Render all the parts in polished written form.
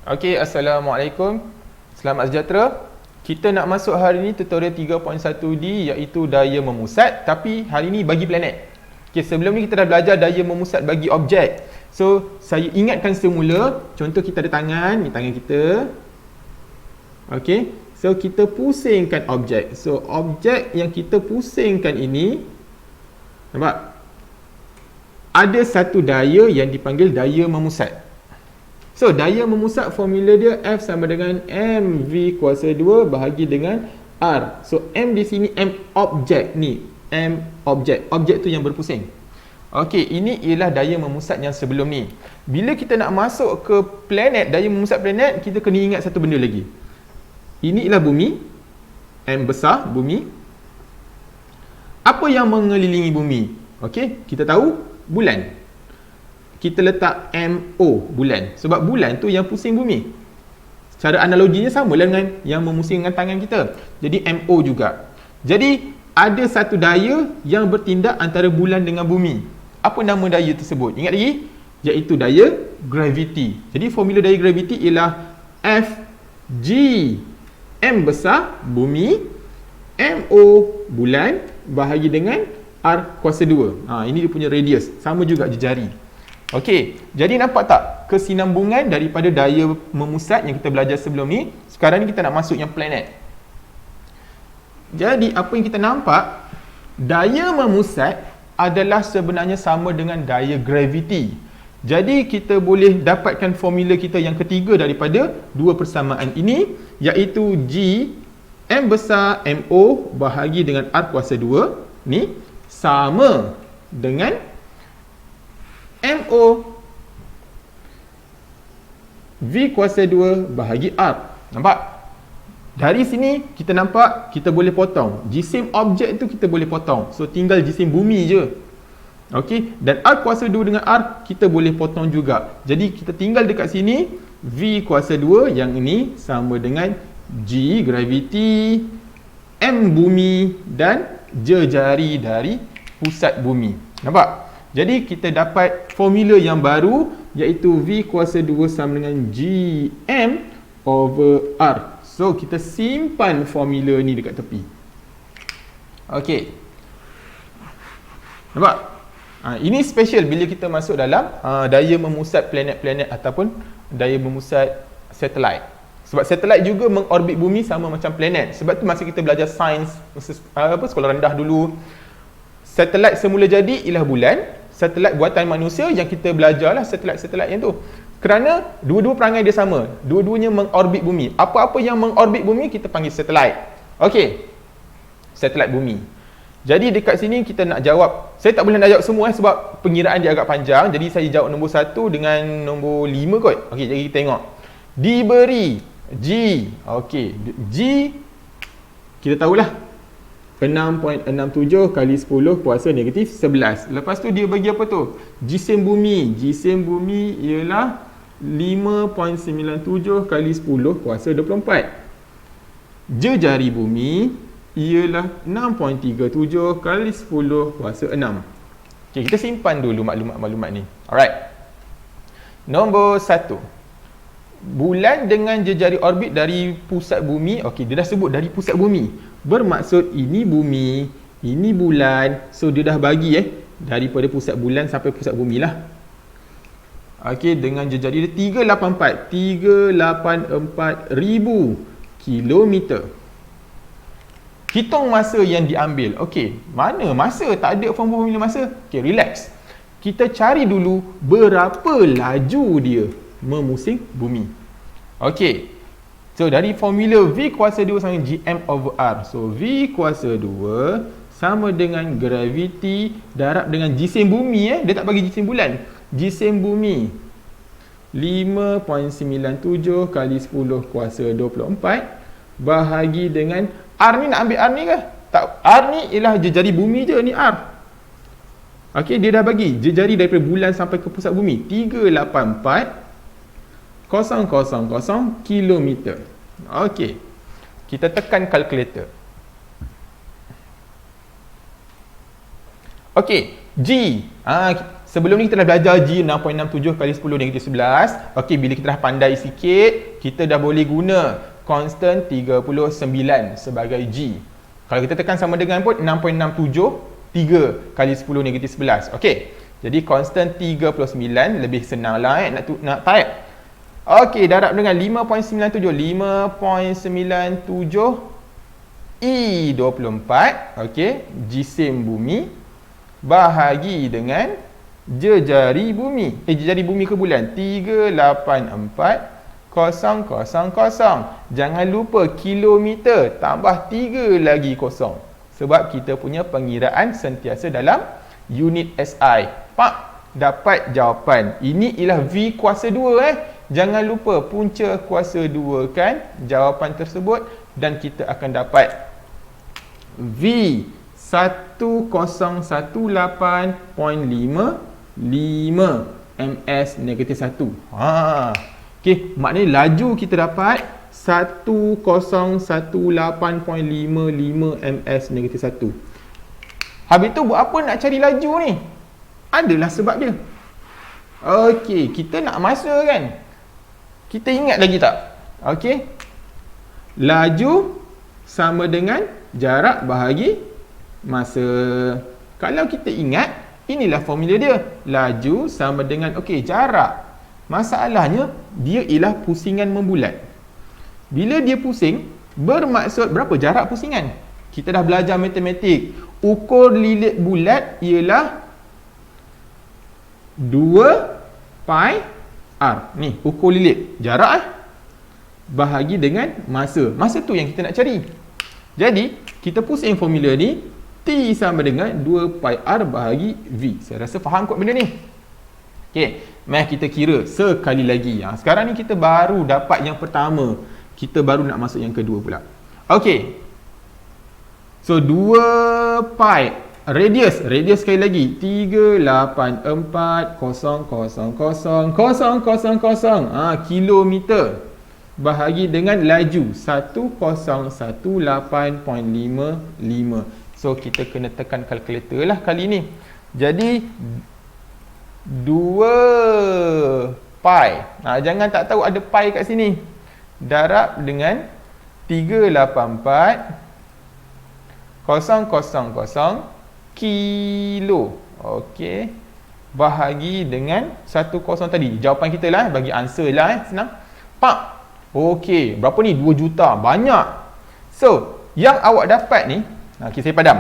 Okey, Assalamualaikum. Selamat sejahtera. Kita nak masuk hari ini tutorial 3.1D iaitu daya memusat, tapi hari ini bagi planet. Okey, sebelum ni kita dah belajar daya memusat bagi objek. So, saya ingatkan semula, contoh kita ada tangan, ni tangan kita. Okey, so kita pusingkan objek. So, objek yang kita pusingkan ini, nampak? Ada satu daya yang dipanggil daya memusat. So, daya memusat formula dia F sama dengan mv kuasa 2 bahagi dengan R. So, M di sini M objek ni. M objek. Objek tu yang berpusing. Okey, ini ialah daya memusat yang sebelum ni. Bila kita nak masuk ke planet, daya memusat planet, kita kena ingat satu benda lagi. Ini ialah bumi. M besar, bumi. Apa yang mengelilingi bumi? Okey, kita tahu bulan. Kita letak MO, bulan. Sebab bulan tu yang pusing bumi. Cara analoginya sama lah dengan yang memusingkan tangan kita. Jadi MO juga. Jadi ada satu daya yang bertindak antara bulan dengan bumi. Apa nama daya tersebut? Ingat lagi? Iaitu daya graviti. Jadi formula daya graviti ialah Fg. M besar, bumi. MO, bulan. Bahagi dengan R kuasa 2. Ini dia punya radius. Sama juga jejari. Okey, jadi nampak tak kesinambungan daripada daya memusat yang kita belajar sebelum ni. Sekarang ni kita nak masuk yang planet. Jadi apa yang kita nampak, daya memusat adalah sebenarnya sama dengan daya graviti. Jadi kita boleh dapatkan formula kita yang ketiga daripada dua persamaan ini, iaitu G M besar MO bahagi dengan R kuasa 2 ni sama dengan MO V kuasa 2 bahagi R. Nampak? Dari sini kita nampak kita boleh potong. Jisim objek tu kita boleh potong. So tinggal jisim bumi je. Okey, dan R kuasa 2 dengan R kita boleh potong juga. Jadi kita tinggal dekat sini V kuasa 2 yang ini sama dengan G graviti, M bumi dan jejari dari pusat bumi. Nampak? Jadi kita dapat formula yang baru iaitu V kuasa 2 sama dengan GM over R. So kita simpan formula ni dekat tepi. Okey. Nampak? Ini special bila kita masuk dalam daya memusat planet-planet ataupun daya memusat satelit. Sebab satelit juga mengorbit bumi sama macam planet. Sebab tu masa kita belajar sains sekolah rendah dulu, satelit semula jadi ialah bulan. Satelit buatan manusia yang kita belajarlah satelit-satelit yang tu. Kerana dua-dua perangai dia sama. Dua-duanya mengorbit bumi. Apa-apa yang mengorbit bumi kita panggil satelit. Okey. Satelit bumi. Jadi dekat sini kita nak jawab. Saya tak boleh nak jawab semua sebab pengiraan dia agak panjang. Jadi saya jawab nombor 1 dengan nombor 5 kot. Okey, jadi kita tengok. Diberi G. Okey, G kita tahulah 6.67 kali 10 kuasa negatif 11. Lepas tu dia bagi apa tu? Jisim bumi. Jisim bumi ialah 5.97 kali 10 kuasa 24. Jejari bumi ialah 6.37 kali 10 kuasa 6. Okey, kita simpan dulu maklumat-maklumat ni. Alright. Nombor 1. Bulan dengan jejari orbit dari pusat bumi. Okey, dia dah sebut dari pusat bumi. Bermaksud ini bumi, ini bulan. So dia dah bagi daripada pusat bulan sampai pusat bumi lah. Okey, dengan jejari dia 384 ribu kilometer. Hitung masa yang diambil. Okey, mana masa? Tak ada formula masa. Okey, relax. Kita cari dulu berapa laju dia memusing bumi. Okey. So dari formula V kuasa 2 sama GM over R. So V kuasa 2 sama dengan graviti darab dengan jisim bumi dia tak bagi jisim bulan. Jisim bumi 5.97 kali 10 kuasa 24 bahagi dengan R ni. Nak ambil R ni ke? Tak, R ni ialah jejari bumi je ni R. Okey, dia dah bagi jejari daripada bulan sampai ke pusat bumi 384 000 kilometer. Okey. Kita tekan kalkulator. Okey, G. Sebelum ni kita dah belajar G 6.67 kali 10 negatif 11. Okey, bila kita dah pandai sikit, kita dah boleh guna constant 39 sebagai G. Kalau kita tekan sama dengan pun 6.67 3 kali 10 negatif 11. Okey. Jadi constant 39 lebih senang lah nak type. Okey, darab dengan 5.97 E24. Okey, jisim bumi bahagi dengan jejari bumi. Jejari bumi ke bulan 384 000. Jangan lupa kilometer tambah 3 lagi kosong. Sebab kita punya pengiraan sentiasa dalam unit SI. Pak, dapat jawapan. Ini ialah V kuasa 2 Jangan lupa punca kuasa 2 kan jawapan tersebut dan kita akan dapat V 1018.55 ms negatif 1. Okey, maknanya laju kita dapat 1018.55 ms negatif 1. Habis tu buat apa nak cari laju ni? Adalah sebab dia. Okey, kita nak masa kan? Kita ingat lagi tak? Okey. Laju sama dengan jarak bahagi masa. Kalau kita ingat, inilah formula dia. Laju sama dengan jarak. Masalahnya dia ialah pusingan membulat. Bila dia pusing, bermaksud berapa jarak pusingan? Kita dah belajar matematik. Ukur lilit bulat ialah 2 pi r. Ni ukur lilit jarak bahagi dengan masa. Masa tu yang kita nak cari. Jadi kita pusing formula ni, T sama dengan 2 pi r bahagi V. Saya rasa faham kot benda ni. Okey, mari kita kira sekali lagi. Sekarang ni kita baru dapat yang pertama. Kita baru nak masuk yang kedua pula. Okey. So 2 pi radius sekali lagi 384,000,000 kilometer bahagi dengan laju 1018.55. So kita kena tekan kalkulator lah kali ni. Jadi 2 pi. Jangan tak tahu ada pi kat sini. Darab dengan 384,000 kilo. Okey. Bahagi dengan 10 tadi. Jawapan kita lah, bagi answer lah senang. Pak. Okey, berapa ni? 2 juta. Banyak. So, yang awak dapat ni, okey, saya padam.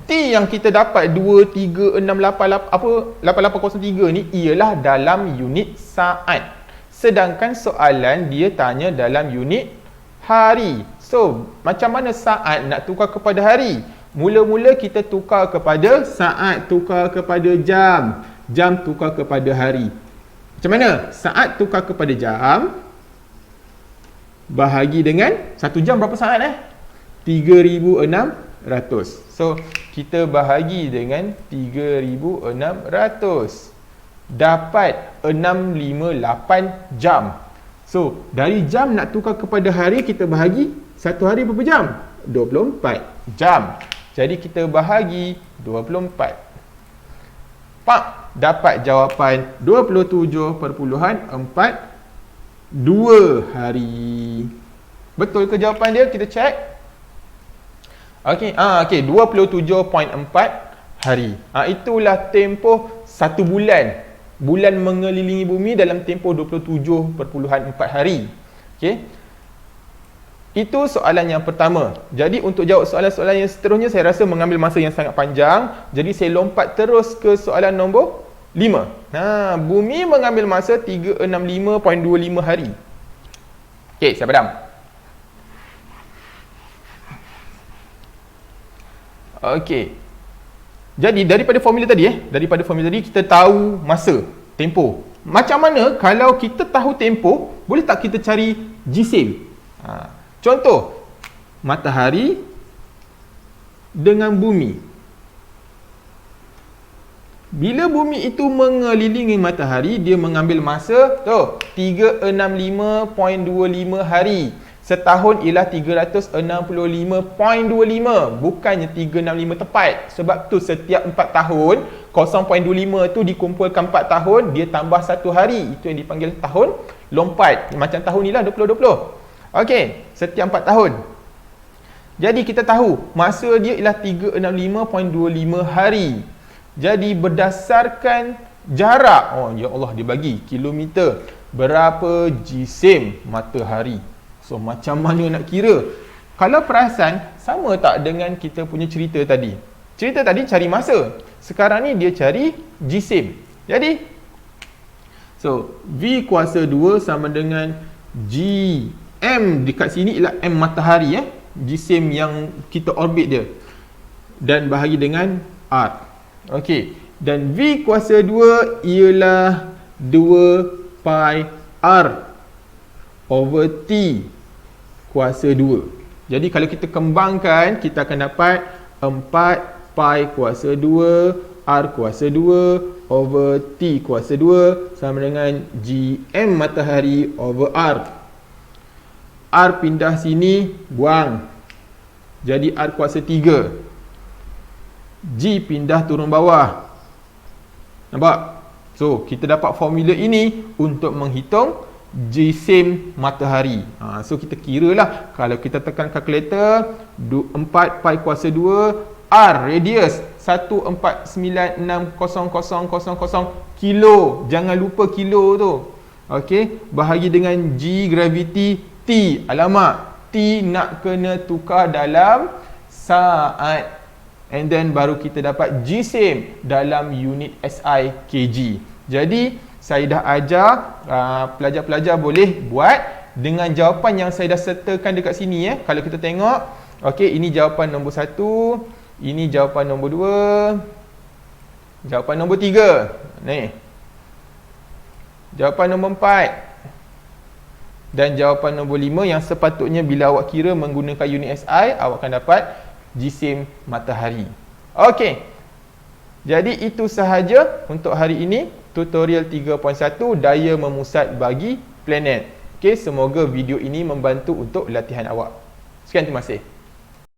T yang kita dapat 2368 ni ialah dalam unit saat. Sedangkan soalan dia tanya dalam unit hari. So, macam mana saat nak tukar kepada hari? Mula-mula kita tukar kepada saat, tukar kepada jam. Jam tukar kepada hari. Macam mana? Saat tukar kepada jam. Bahagi dengan 1 jam berapa saat 3,600. So, kita bahagi dengan 3,600. Dapat 658 jam. So, dari jam nak tukar kepada hari, kita bahagi 1 hari berapa jam? 24 jam. Jadi, kita bahagi 24. Pak, dapat jawapan 27.42 hari. Betul ke jawapan dia? Kita check. Okey, 27.4 hari. Itulah tempoh 1 bulan. Bulan mengelilingi bumi dalam tempoh 27.4 hari. Okey. Itu soalan yang pertama. Jadi untuk jawab soalan-soalan yang seterusnya, saya rasa mengambil masa yang sangat panjang. Jadi saya lompat terus ke soalan nombor 5. Bumi mengambil masa 365.25 hari. Okey, saya padam. Okey. Jadi daripada formula tadi kita tahu masa, tempoh. Macam mana kalau kita tahu tempoh, boleh tak kita cari jisim? Contoh, matahari dengan bumi. Bila bumi itu mengelilingi matahari, dia mengambil masa 365.25 hari. Setahun ialah 365.25, bukannya 365 tepat. Sebab tu setiap 4 tahun 0.25 tu dikumpulkan 4 tahun, dia tambah 1 hari. Itu yang dipanggil tahun lompat. Macam tahun ni lah 2020. Okey, setiap 4 tahun. Jadi kita tahu masa dia ialah 365.25 hari. Jadi berdasarkan jarak, oh ya Allah, dia bagi kilometer, berapa jisim matahari. So macam mana nak kira? Kalau perasan, sama tak dengan kita punya cerita tadi? Cerita tadi cari masa. Sekarang ni dia cari jisim. Jadi, so V kuasa 2 sama dengan G. M dekat sini ialah M matahari, jisim yang kita orbit dia. Dan bahagi dengan R. Okey. Dan V kuasa 2 ialah 2 pi R over T kuasa 2. Jadi kalau kita kembangkan, kita akan dapat 4 pi kuasa 2 R kuasa 2 over T kuasa 2 sama dengan GM matahari over R. R pindah sini, buang. Jadi R kuasa 3. G pindah turun bawah. Nampak? So, kita dapat formula ini untuk menghitung jisim matahari. So kita kira lah, kalau kita tekan kalkulator, 4 pi kuasa 2 R radius 1496000 kilo. Jangan lupa kilo tu. Okey, bahagi dengan G gravity T. Alamak, T nak kena tukar dalam saat. And then baru kita dapat jisim dalam unit SI kg. Jadi saya dah ajar, pelajar-pelajar boleh buat dengan jawapan yang saya dah sertakan dekat sini. Kalau kita tengok, okey, ini jawapan nombor 1, ini jawapan nombor 2, jawapan nombor 3. Ni. Jawapan nombor 4. Dan jawapan nombor 5 yang sepatutnya bila awak kira menggunakan unit SI, awak akan dapat jisim matahari. Okey. Jadi itu sahaja untuk hari ini. Tutorial 3.1 daya memusat bagi planet. Okey, semoga video ini membantu untuk latihan awak. Sekian, terima kasih.